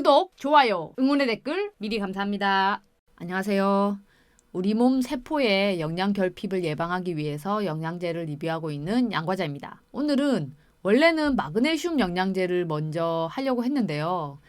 구독, 좋아요, 응원의 댓글 미리 감사합니다. 안녕하세요. 우리 몸 세포의 영양 결핍을 예방하기 위해서 영양제를 리뷰하고 있는 양과자입니다. 오늘은 원래는 마그네슘 영양제를 먼저 하려고 했는데요.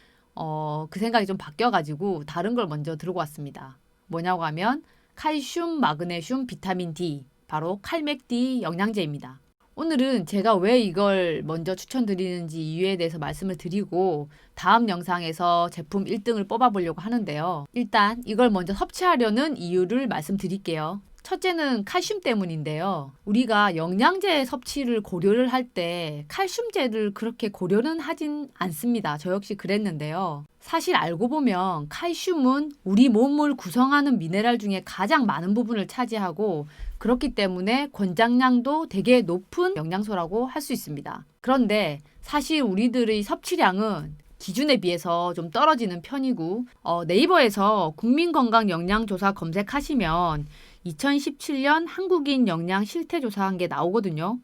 그 생각이 좀 바뀌어가지고 다른 걸 먼저 들고 왔습니다. 뭐냐고 하면 칼슘, 마그네슘, 비타민 D, 바로 칼맥D 영양제입니다. 오늘은 제가 왜 이걸 먼저 추천드리는지 이유에 대해서 말씀을 드리고 다음 영상에서 제품 1등을 뽑아보려고 하는데요. 일단 이걸 먼저 섭취하려는 이유를 말씀드릴게요. 첫째는 칼슘 때문인데요. 우리가 영양제 섭취를 고려를 할 때 칼슘제를 그렇게 고려는 하진 않습니다. 저 역시 그랬는데요. 사실 알고 보면 칼슘은 우리 몸을 구성하는 미네랄 중에 가장 많은 부분을 차지하고 그렇기 때문에 권장량도 되게 높은 영양소라고 할 수 있습니다. 그런데 사실 우리들의 섭취량은 기준에 비해서 좀 떨어지는 편이고 네이버에서 국민건강영양조사 검색하시면 2017년 한국인 영양 실태조사한 게 나오거든요.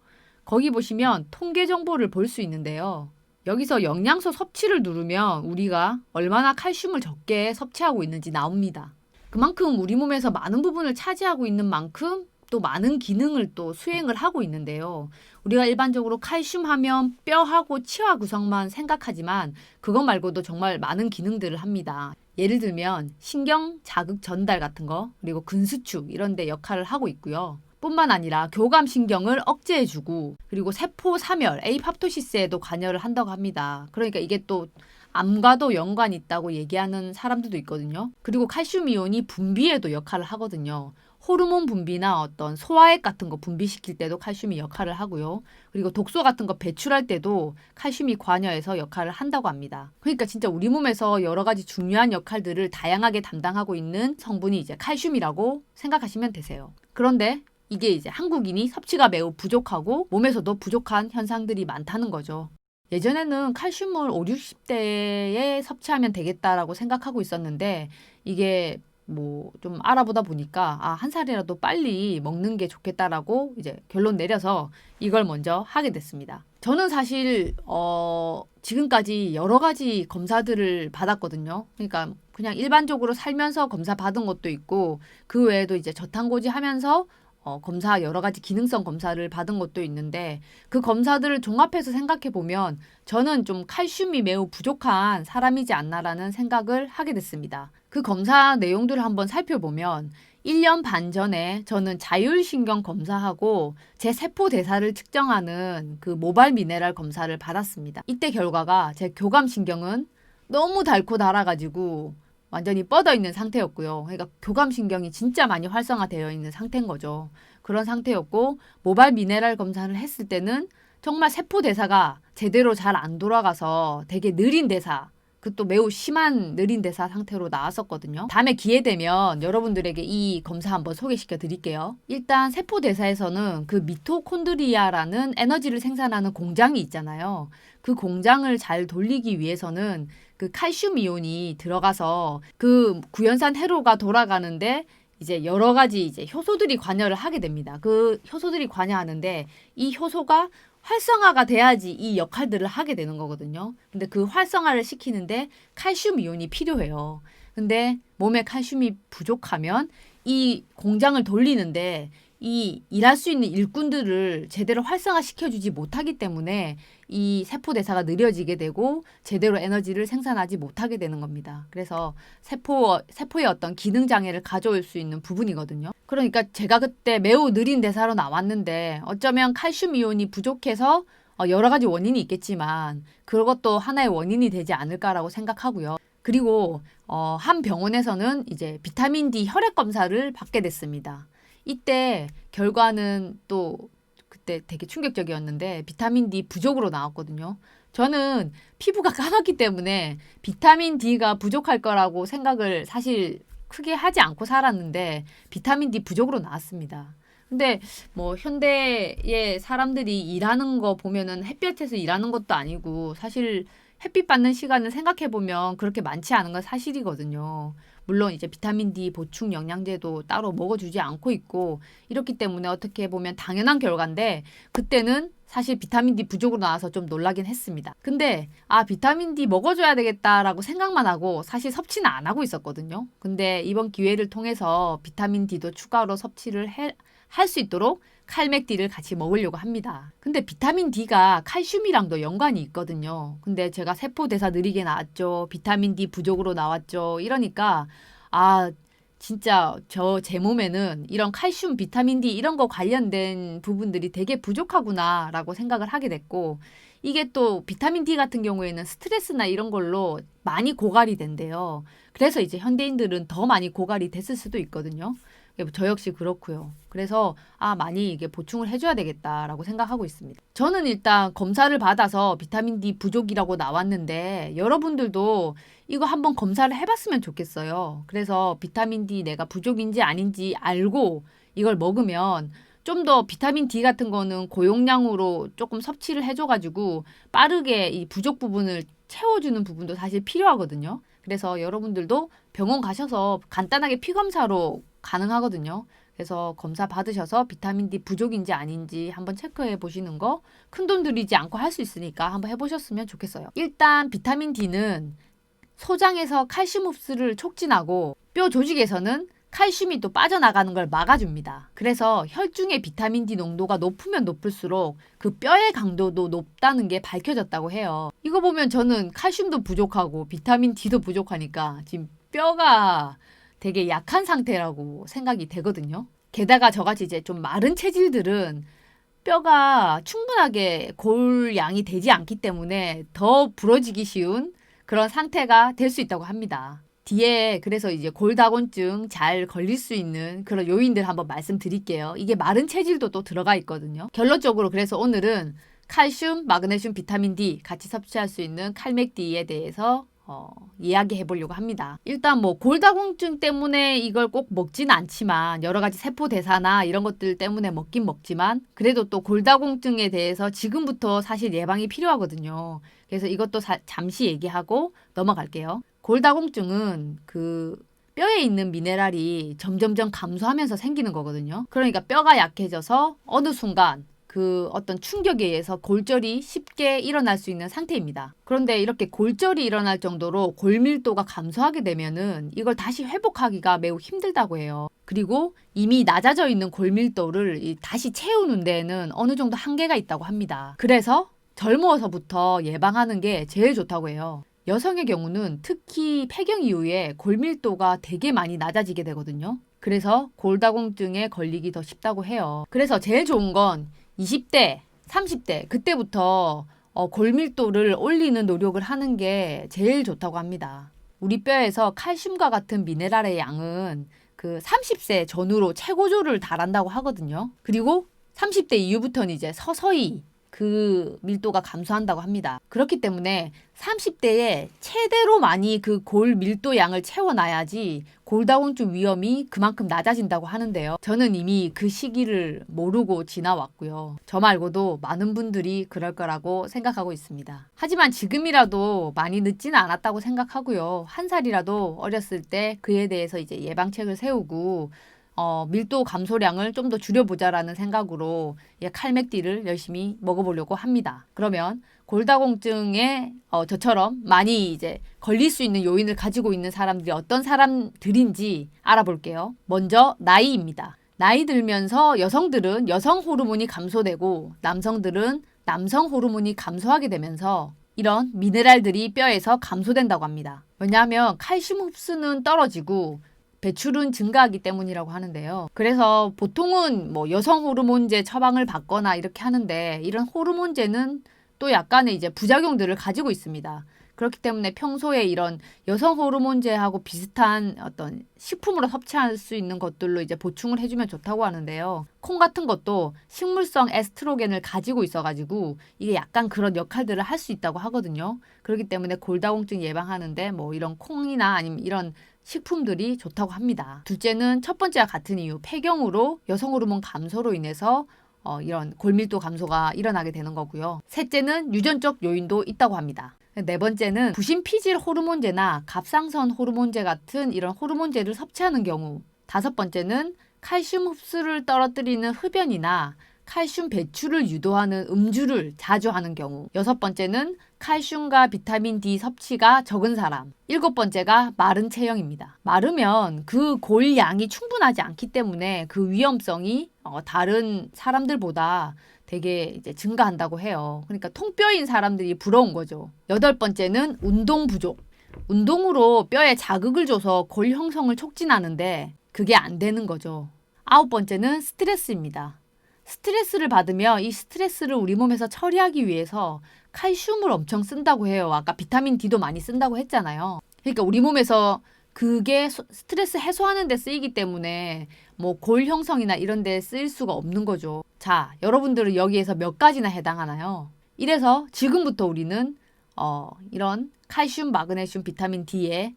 거기 보시면 통계 정보를 볼 수 있는데요. 여기서 영양소 섭취를 누르면 우리가 얼마나 칼슘을 적게 섭취하고 있는지 나옵니다. 그만큼 우리 몸에서 많은 부분을 차지하고 있는 만큼 또 많은 기능을 또 수행을 하고 있는데요. 우리가 일반적으로 칼슘 하면 뼈하고 치아 구성만 생각하지만 그것 말고도 정말 많은 기능들을 합니다. 예를 들면 신경 자극 전달 같은 거, 그리고 근수축 이런 데 역할을 하고 있고요. 뿐만 아니라 교감신경을 억제해주고 그리고 세포 사멸, 에이팝토시스에도 관여를 한다고 합니다. 그러니까 이게 또 암과도 연관이 있다고 얘기하는 사람들도 있거든요. 그리고 칼슘 이온이 분비에도 역할을 하거든요. 호르몬 분비나 어떤 소화액 같은 거 분비시킬 때도 칼슘이 역할을 하고요. 그리고 독소 같은 거 배출할 때도 칼슘이 관여해서 역할을 한다고 합니다. 그러니까 진짜 우리 몸에서 여러 가지 중요한 역할들을 다양하게 담당하고 있는 성분이 이제 칼슘이라고 생각하시면 되세요. 그런데 이게 이제 한국인이 섭취가 매우 부족하고 몸에서도 부족한 현상들이 많다는 거죠. 예전에는 칼슘을 5, 60대에 섭취하면 되겠다라고 생각하고 있었는데 이게 뭐 좀 알아보다 보니까 한 살이라도 빨리 먹는 게 좋겠다라고 이제 결론 내려서 이걸 먼저 하게 됐습니다. 저는 사실 지금까지 여러 가지 검사들을 받았거든요. 그러니까 그냥 일반적으로 살면서 검사 받은 것도 있고 그 외에도 이제 저탄고지 하면서 검사 여러 가지 기능성 검사를 받은 것도 있는데 그 검사들을 종합해서 생각해 보면 저는 좀 칼슘이 매우 부족한 사람이지 않나라는 생각을 하게 됐습니다. 그 검사 내용들을 한번 살펴보면 1년 반 전에 저는 자율신경 검사하고 제 세포 대사를 측정하는 그 모발 미네랄 검사를 받았습니다. 이때 결과가 제 교감신경은 너무 닳고 닳아가지고 완전히 뻗어 있는 상태였고요. 그러니까 교감신경이 진짜 많이 활성화되어 있는 상태인 거죠. 그런 상태였고 모발 미네랄 검사를 했을 때는 정말 세포 대사가 제대로 잘 안 돌아가서 되게 느린 대사, 그 또 매우 심한 느린 대사 상태로 나왔었거든요. 다음에 기회 되면 여러분들에게 이 검사 한번 소개시켜 드릴게요. 일단 세포 대사에서는 그 미토콘드리아라는 에너지를 생산하는 공장이 있잖아요. 그 공장을 잘 돌리기 위해서는 그 칼슘 이온이 들어가서 그 구연산 회로가 돌아가는데 이제 여러 가지 이제 효소들이 관여를 하게 됩니다. 그 효소들이 관여하는데 이 효소가 활성화가 돼야지 이 역할들을 하게 되는 거거든요. 근데 그 활성화를 시키는데 칼슘 이온이 필요해요. 근데 몸에 칼슘이 부족하면 이 공장을 돌리는데 이 일할 수 있는 일꾼들을 제대로 활성화시켜주지 못하기 때문에 이 세포 대사가 느려지게 되고 제대로 에너지를 생산하지 못하게 되는 겁니다. 그래서 세포의 어떤 기능 장애를 가져올 수 있는 부분이거든요. 그러니까 제가 그때 매우 느린 대사로 나왔는데 어쩌면 칼슘 이온이 부족해서 여러 가지 원인이 있겠지만 그것도 하나의 원인이 되지 않을까라고 생각하고요. 그리고 한 병원에서는 이제 비타민 D 혈액 검사를 받게 됐습니다. 이때 결과는 또 그때 되게 충격적이었는데 비타민 D 부족으로 나왔거든요. 저는 피부가 까맣기 때문에 비타민 D가 부족할 거라고 생각을 사실 크게 하지 않고 살았는데 비타민 D 부족으로 나왔습니다. 근데 뭐 현대의 사람들이 일하는 거 보면은 햇볕에서 일하는 것도 아니고 사실 햇빛 받는 시간을 생각해보면 그렇게 많지 않은 건 사실이거든요. 물론 이제 비타민 D 보충 영양제도 따로 먹어주지 않고 있고 이렇기 때문에 어떻게 보면 당연한 결과인데 그때는 사실 비타민 D 부족으로 나와서 좀 놀라긴 했습니다. 근데 비타민 D 먹어줘야 되겠다라고 생각만 하고 사실 섭취는 안 하고 있었거든요. 근데 이번 기회를 통해서 비타민 D도 추가로 섭취를 할 수 있도록 칼맥디를 같이 먹으려고 합니다. 근데 비타민 D가 칼슘이랑도 연관이 있거든요. 근데 제가 세포대사 느리게 나왔죠. 비타민 D 부족으로 나왔죠. 이러니까 진짜 제 몸에는 이런 칼슘, 비타민 D 이런 거 관련된 부분들이 되게 부족하구나라고 생각을 하게 됐고 이게 또 비타민 D 같은 경우에는 스트레스나 이런 걸로 많이 고갈이 된대요. 그래서 이제 현대인들은 더 많이 고갈이 됐을 수도 있거든요. 저 역시 그렇고요. 그래서 많이 이게 보충을 해줘야 되겠다라고 생각하고 있습니다. 저는 일단 검사를 받아서 비타민 D 부족이라고 나왔는데 여러분들도 이거 한번 검사를 해봤으면 좋겠어요. 그래서 비타민 D 내가 부족인지 아닌지 알고 이걸 먹으면 좀 더 비타민 D 같은 거는 고용량으로 조금 섭취를 해줘가지고 빠르게 이 부족 부분을 채워주는 부분도 사실 필요하거든요. 그래서 여러분들도 병원 가셔서 간단하게 피검사로 가능하거든요. 그래서 검사 받으셔서 비타민 D 부족인지 아닌지 한번 체크해 보시는 거 큰돈 들이지 않고 할 수 있으니까 한번 해보셨으면 좋겠어요. 일단 비타민 D는 소장에서 칼슘 흡수를 촉진하고 뼈 조직에서는 칼슘이 또 빠져나가는 걸 막아줍니다. 그래서 혈중의 비타민 D 농도가 높으면 높을수록 그 뼈의 강도도 높다는 게 밝혀졌다고 해요. 이거 보면 저는 칼슘도 부족하고 비타민 D도 부족하니까 지금 뼈가 되게 약한 상태라고 생각이 되거든요. 게다가 저같이 이제 좀 마른 체질들은 뼈가 충분하게 골 양이 되지 않기 때문에 더 부러지기 쉬운 그런 상태가 될 수 있다고 합니다. 뒤에 그래서 이제 골다공증 잘 걸릴 수 있는 그런 요인들 한번 말씀드릴게요. 이게 마른 체질도 또 들어가 있거든요. 결론적으로 그래서 오늘은 칼슘, 마그네슘, 비타민 D 같이 섭취할 수 있는 칼맥디에 대해서 이야기해 보려고 합니다. 일단 뭐 골다공증 때문에 이걸 꼭 먹지는 않지만 여러 가지 세포 대사나 이런 것들 때문에 먹긴 먹지만 그래도 또 골다공증에 대해서 지금부터 사실 예방이 필요하거든요. 그래서 이것도 잠시 얘기하고 넘어갈게요. 골다공증은 그 뼈에 있는 미네랄이 점점점 감소하면서 생기는 거거든요. 그러니까 뼈가 약해져서 어느 순간 그 어떤 충격에 의해서 골절이 쉽게 일어날 수 있는 상태입니다. 그런데 이렇게 골절이 일어날 정도로 골밀도가 감소하게 되면은 이걸 다시 회복하기가 매우 힘들다고 해요. 그리고 이미 낮아져 있는 골밀도를 다시 채우는 데에는 어느 정도 한계가 있다고 합니다. 그래서 젊어서부터 예방하는 게 제일 좋다고 해요. 여성의 경우는 특히 폐경 이후에 골밀도가 되게 많이 낮아지게 되거든요. 그래서 골다공증에 걸리기 더 쉽다고 해요. 그래서 제일 좋은 건 20대, 30대 그때부터 골밀도를 올리는 노력을 하는 게 제일 좋다고 합니다. 우리 뼈에서 칼슘과 같은 미네랄의 양은 그 30세 전후로 최고조를 달한다고 하거든요. 그리고 30대 이후부터는 이제 서서히 그 밀도가 감소한다고 합니다. 그렇기 때문에 30대에 최대로 많이 그 골 밀도 양을 채워놔야지 골다공증 위험이 그만큼 낮아진다고 하는데요. 저는 이미 그 시기를 모르고 지나왔고요. 저 말고도 많은 분들이 그럴 거라고 생각하고 있습니다. 하지만 지금이라도 많이 늦지는 않았다고 생각하고요. 한 살이라도 어렸을 때 그에 대해서 이제 예방책을 세우고 밀도 감소량을 좀 더 줄여보자라는 생각으로 칼맥디를 열심히 먹어보려고 합니다. 그러면 골다공증에 저처럼 많이 이제 걸릴 수 있는 요인을 가지고 있는 사람들이 어떤 사람들인지 알아볼게요. 먼저 나이입니다. 나이 들면서 여성들은 여성 호르몬이 감소되고 남성들은 남성 호르몬이 감소하게 되면서 이런 미네랄들이 뼈에서 감소된다고 합니다. 왜냐하면 칼슘 흡수는 떨어지고 배출은 증가하기 때문이라고 하는데요. 그래서 보통은 뭐 여성 호르몬제 처방을 받거나 이렇게 하는데 이런 호르몬제는 또 약간의 이제 부작용들을 가지고 있습니다. 그렇기 때문에 평소에 이런 여성 호르몬제하고 비슷한 어떤 식품으로 섭취할 수 있는 것들로 이제 보충을 해주면 좋다고 하는데요. 콩 같은 것도 식물성 에스트로겐을 가지고 있어가지고 이게 약간 그런 역할들을 할 수 있다고 하거든요. 그렇기 때문에 골다공증 예방하는데 뭐 이런 콩이나 아니면 이런 식품들이 좋다고 합니다. 둘째는 첫 번째와 같은 이유, 폐경으로 여성 호르몬 감소로 인해서 이런 골밀도 감소가 일어나게 되는 거고요. 셋째는 유전적 요인도 있다고 합니다. 네 번째는 부신피질 호르몬제나 갑상선 호르몬제 같은 이런 호르몬제를 섭취하는 경우. 다섯 번째는 칼슘 흡수를 떨어뜨리는 흡연이나 칼슘 배출을 유도하는 음주를 자주 하는 경우. 여섯 번째는 칼슘과 비타민 D 섭취가 적은 사람. 일곱 번째가 마른 체형입니다. 마르면 그 골 양이 충분하지 않기 때문에 그 위험성이 다른 사람들보다 되게 이제 증가한다고 해요. 그러니까 통뼈인 사람들이 부러운 거죠. 여덟 번째는 운동 부족. 운동으로 뼈에 자극을 줘서 골 형성을 촉진하는데 그게 안 되는 거죠. 아홉 번째는 스트레스입니다. 스트레스를 받으면 이 스트레스를 우리 몸에서 처리하기 위해서 칼슘을 엄청 쓴다고 해요. 아까 비타민 D도 많이 쓴다고 했잖아요. 그러니까 우리 몸에서 그게 스트레스 해소하는 데 쓰이기 때문에 뭐 골 형성이나 이런 데 쓰일 수가 없는 거죠. 자, 여러분들은 여기에서 몇 가지나 해당하나요? 이래서 지금부터 우리는 이런 칼슘, 마그네슘, 비타민 D에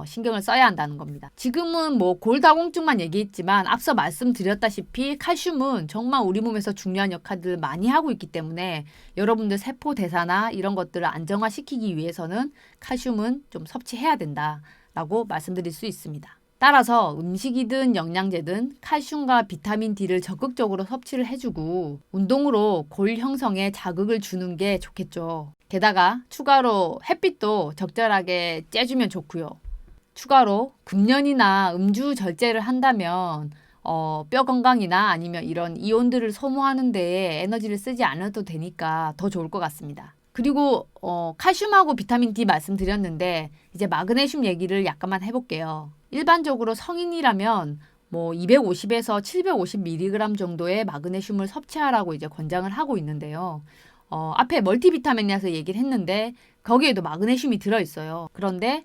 신경을 써야 한다는 겁니다. 지금은 뭐 골다공증만 얘기했지만 앞서 말씀드렸다시피 칼슘은 정말 우리 몸에서 중요한 역할들을 많이 하고 있기 때문에 여러분들 세포 대사나 이런 것들을 안정화시키기 위해서는 칼슘은 좀 섭취해야 된다라고 말씀드릴 수 있습니다. 따라서 음식이든 영양제든 칼슘과 비타민 D를 적극적으로 섭취를 해주고 운동으로 골 형성에 자극을 주는 게 좋겠죠. 게다가 추가로 햇빛도 적절하게 쬐주면 좋고요. 추가로 금연이나 음주 절제를 한다면 뼈 건강이나 아니면 이런 이온들을 소모하는 데에 에너지를 쓰지 않아도 되니까 더 좋을 것 같습니다. 그리고 칼슘하고 비타민 D 말씀드렸는데 이제 마그네슘 얘기를 약간만 해볼게요. 일반적으로 성인이라면 뭐 250에서 750mg 정도의 마그네슘을 섭취하라고 이제 권장을 하고 있는데요. 앞에 멀티비타민이라서 얘기를 했는데 거기에도 마그네슘이 들어있어요. 그런데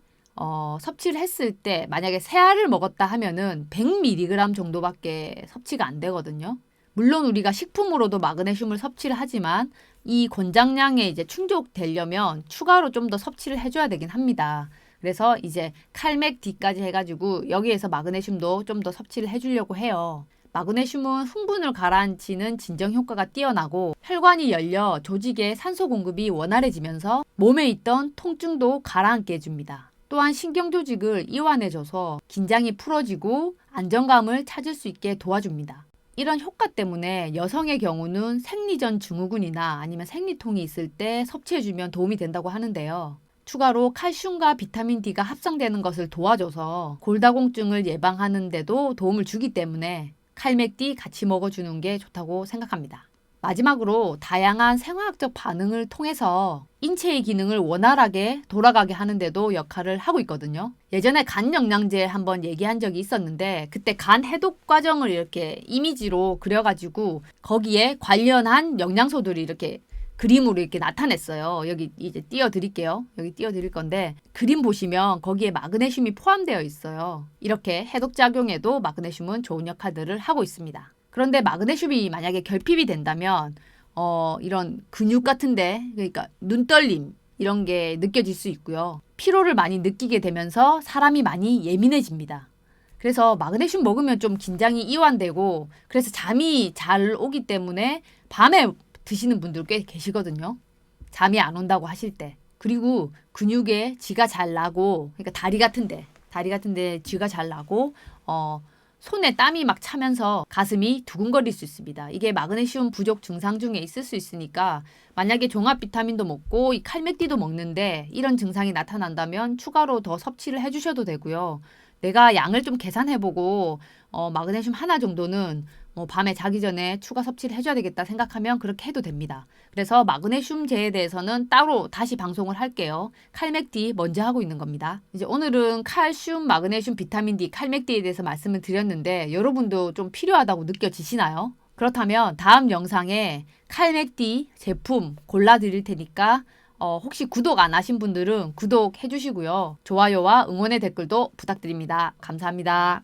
섭취를 했을 때 만약에 새 알을 먹었다 하면은 100mg 정도밖에 섭취가 안 되거든요. 물론 우리가 식품으로도 마그네슘을 섭취를 하지만 이 권장량에 이제 충족되려면 추가로 좀 더 섭취를 해줘야 되긴 합니다. 그래서 이제 칼맥 D까지 해가지고 여기에서 마그네슘도 좀 더 섭취를 해주려고 해요. 마그네슘은 흥분을 가라앉히는 진정 효과가 뛰어나고 혈관이 열려 조직에 산소 공급이 원활해지면서 몸에 있던 통증도 가라앉게 해줍니다. 또한 신경 조직을 이완해줘서 긴장이 풀어지고 안정감을 찾을 수 있게 도와줍니다. 이런 효과 때문에 여성의 경우는 생리전 증후군이나 아니면 생리통이 있을 때 섭취해주면 도움이 된다고 하는데요. 추가로 칼슘과 비타민 D가 합성되는 것을 도와줘서 골다공증을 예방하는 데도 도움을 주기 때문에 칼맥D 같이 먹어주는 게 좋다고 생각합니다. 마지막으로 다양한 생화학적 반응을 통해서 인체의 기능을 원활하게 돌아가게 하는데도 역할을 하고 있거든요. 예전에 간 영양제 한번 얘기한 적이 있었는데 그때 간 해독 과정을 이렇게 이미지로 그려가지고 거기에 관련한 영양소들이 이렇게 그림으로 이렇게 나타냈어요. 여기 이제 띄워드릴게요. 여기 띄워드릴 건데 그림 보시면 거기에 마그네슘이 포함되어 있어요. 이렇게 해독작용에도 마그네슘은 좋은 역할들을 하고 있습니다. 그런데 마그네슘이 만약에 결핍이 된다면 이런 근육 같은데 그러니까 눈떨림 이런 게 느껴질 수 있고요. 피로를 많이 느끼게 되면서 사람이 많이 예민해집니다. 그래서 마그네슘 먹으면 좀 긴장이 이완되고 그래서 잠이 잘 오기 때문에 밤에 드시는 분들 꽤 계시거든요. 잠이 안 온다고 하실 때. 그리고 근육에 쥐가 잘 나고 그러니까 다리 같은데 쥐가 잘 나고 손에 땀이 막 차면서 가슴이 두근거릴 수 있습니다. 이게 마그네슘 부족 증상 중에 있을 수 있으니까 만약에 종합 비타민도 먹고 이 칼맥디도 먹는데 이런 증상이 나타난다면 추가로 더 섭취를 해주셔도 되고요. 내가 양을 좀 계산해보고 마그네슘 하나 정도는 밤에 자기 전에 추가 섭취를 해줘야 되겠다 생각하면 그렇게 해도 됩니다. 그래서 마그네슘제에 대해서는 따로 다시 방송을 할게요. 칼맥D 먼저 하고 있는 겁니다. 이제 오늘은 칼슘, 마그네슘, 비타민 D, 칼맥D에 대해서 말씀을 드렸는데 여러분도 좀 필요하다고 느껴지시나요? 그렇다면 다음 영상에 칼맥D 제품 골라드릴 테니까 혹시 구독 안 하신 분들은 구독해 주시고요. 좋아요와 응원의 댓글도 부탁드립니다. 감사합니다.